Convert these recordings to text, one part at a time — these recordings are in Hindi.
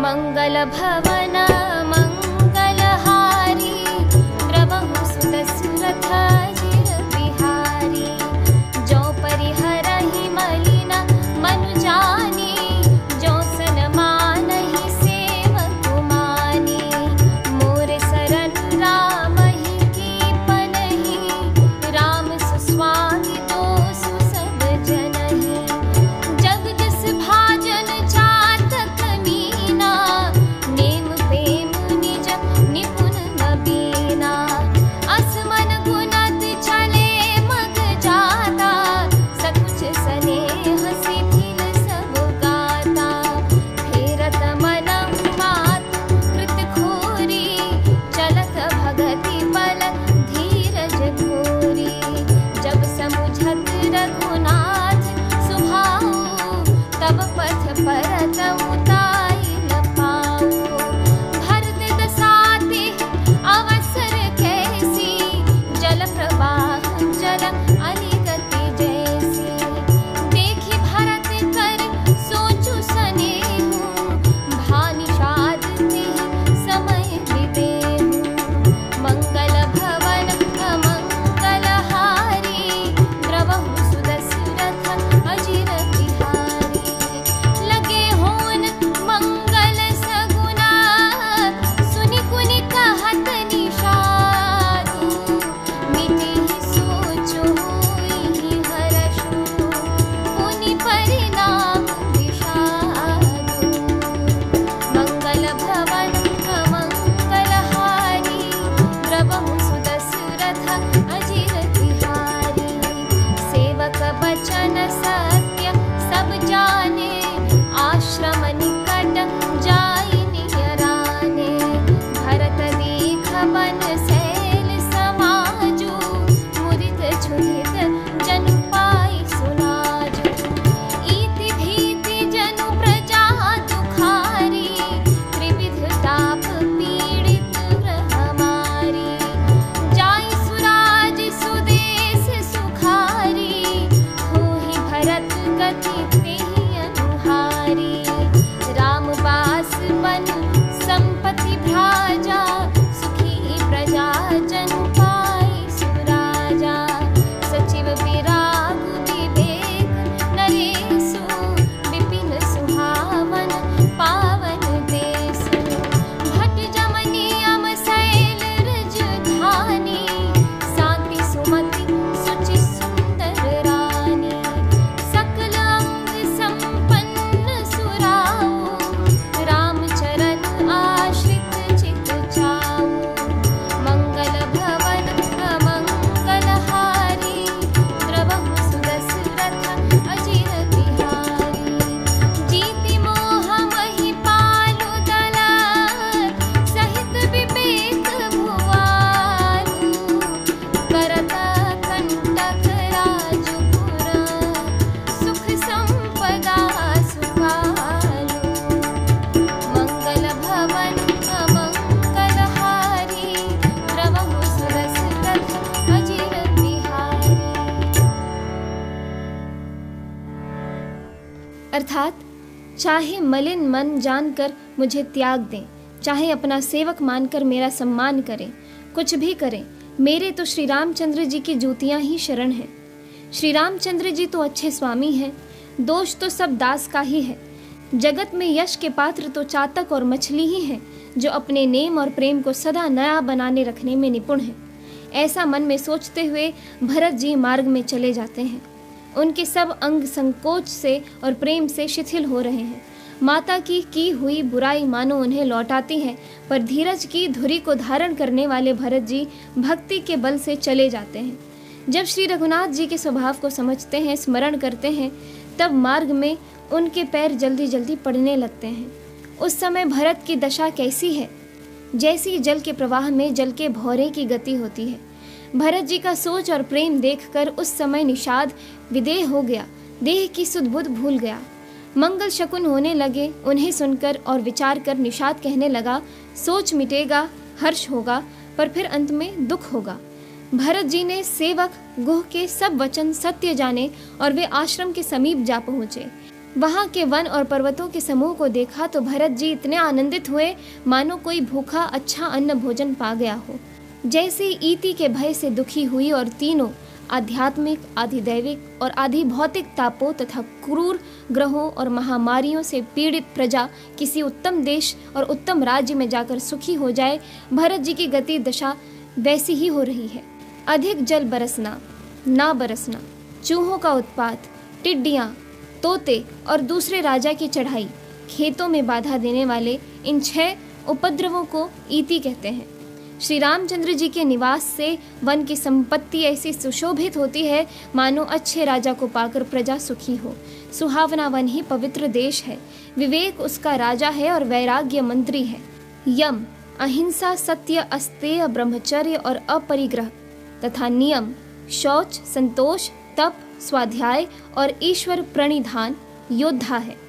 मंगल भवन मंगलहारी द्रवहु सुत सुरथ जिर बिहारी जो परिहरहि मलिन मनु जानी जो सन मानहि सेवक मानी मोर सरन राम ही कीपनहि राम सुस्वामी दोसु सब जनहि जग जस भाजन चातक मीना नेम प्रेम निज निपुण नबीना असमन गुणत चले मग जाता सकुच स्नेह शिथिल सब गाता फेरत मन मात कृत खोरी चलत भगति बल धीरज घोरी जब समुझत रघुनाथ सुभाऊ तब पथ परत उताई न पाऊ भरत दसाते अवसर कैसी जल प्रवाह जल अनिगति जैसी देखी भरत कर सोचु सनेहु भानि शाद तिहि समय विदेहु मंगल भवन अमंगलहारी द्रवहु सुदशरथ अजिर बिहारी लगे होन मंगल सगुना सुनि कुनि कहत निषादु मिटि सोचु हुई हरषु पुनि परिणाम विषादु मंगल भवन अमंगलहारी द्रवहु सुदशरथ अजिर बिहारी सेवक बचन सत्य सब जाने आश्रम निकट जाई नियराने भरत दीख बन सैल समाजु मुदित छुदित जनु पाई सुनाजु इति भीति जनु प्रजा दुखारी त्रिविध ताप पीड़ित ग्रहमारी जाई सुराज सुदेश सुखारी होहि भरत गति तेहि अनुहारी राम बास बन संपत्ति भ्राजा सुखी प्रजा जन पाई सुराजा सचिव विराग विवेक नरेशु विपिन सुहावन पावन देशु भट जमनियम शैल रजधानी शांति सुमति सुचि सुंदर रानी सकल अंग संपन्न सुराऊ रामचरण आश्रित चित चाऊ मंगल भवन अमंगलहारी द्रवहु सुदशरथ अजिर बिहारी जीति मोह महिपालु दला सहित विवेक भुवालु करत कंटक राजपुर सुख संपदा सुखालु मंगल भवन अमंगलहारी द्रवहु सुदशरथ अजिर बिहारी। अर्थात चाहे मलिन मन जानकर मुझे त्याग दें, चाहे अपना सेवक मानकर मेरा सम्मान करें, कुछ भी करें, मेरे तो श्री रामचंद्र जी की जूतियां ही शरण हैं। श्री रामचंद्र जी तो अच्छे स्वामी हैं, दोष तो सब दास का ही है। जगत में यश के पात्र तो चातक और मछली ही हैं, जो अपने नेम और प्रेम को सदा नया बनाने रखने में निपुण हैं। ऐसा मन में सोचते हुए भरत जी मार्ग में चले जाते हैं। उनके सब अंग संकोच से और प्रेम से शिथिल हो रहे हैं। माता की हुई बुराई मानो उन्हें लौटाती है, पर धीरज की धुरी को धारण करने वाले भरत जी भक्ति के बल से चले जाते हैं। जब श्री रघुनाथ जी के स्वभाव को समझते हैं, स्मरण करते हैं, तब मार्ग में उनके पैर जल्दी जल्दी पड़ने लगते हैं। उस समय भरत की दशा कैसी है? जैसी जल के प्रवाह में जल के भौरे की गति होती है। भरत जी का सोच और प्रेम देखकर उस समय निषाद विदेह हो गया, देह की सुध बुध भूल गया। मंगल शकुन होने लगे। उन्हें सुनकर और विचार कर निषाद कहने लगा, सोच मिटेगा, हर्ष होगा, पर फिर अंत में दुख होगा। भरत जी ने सेवक गुह के सब वचन सत्य जाने और वे आश्रम के समीप जा पहुँचे। वहाँ के वन और पर्वतों के समूह को देखा तो भरत जी इतने आनंदित हुए मानो कोई भूखा अच्छा अन्न भोजन पा गया हो। जैसे ईति के भय से दुखी हुई और तीनों आध्यात्मिक, आधिदैविक और आधि भौतिक तापों तथा क्रूर ग्रहों और महामारियों से पीड़ित प्रजा किसी उत्तम देश और उत्तम राज्य में जाकर सुखी हो जाए, भरत जी की गति दशा वैसी ही हो रही है। अधिक जल बरसना, ना बरसना, चूहों का उत्पात, टिड्डियाँ, तोते और दूसरे राजा की चढ़ाई, खेतों में बाधा देने वाले इन 6 उपद्रवों को ईति कहते हैं। श्री रामचंद्र जी के निवास से वन की संपत्ति ऐसी सुशोभित होती है मानो अच्छे राजा को पाकर प्रजा सुखी हो। सुहावना वन ही पवित्र देश है, विवेक उसका राजा है और वैराग्य मंत्री है। यम, अहिंसा, सत्य, अस्तेय, ब्रह्मचर्य और अपरिग्रह तथा नियम, शौच, संतोष, तप, स्वाध्याय और ईश्वर प्रणिधान योद्धा है।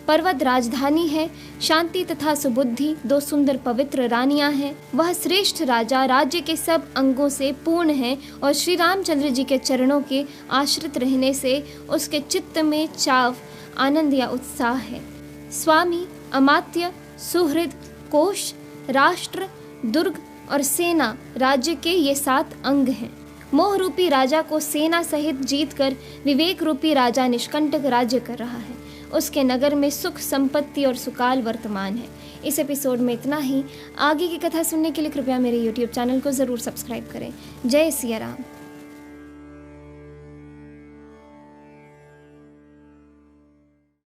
पर्वत राजधानी है, शांति तथा सुबुद्धि 2 सुंदर पवित्र रानियां हैं। वह श्रेष्ठ राजा राज्य के सब अंगों से पूर्ण है और श्री रामचंद्र जी के चरणों के आश्रित रहने से उसके चित्त में चाव, आनंद या उत्साह है। स्वामी, अमात्य, सुहृद, कोश, राष्ट्र, दुर्ग और सेना राज्य के ये 7 अंग हैं। मोह रूपी राजा को सेना सहित जीतकर विवेक रूपी राजा निष्कंटक राज्य कर रहा है। उसके नगर में सुख, संपत्ति और सुकाल वर्तमान है। इस एपिसोड में इतना ही। आगे की कथा सुनने के लिए कृपया मेरे YouTube चैनल को ज़रूर सब्सक्राइब करें। जय सिया राम।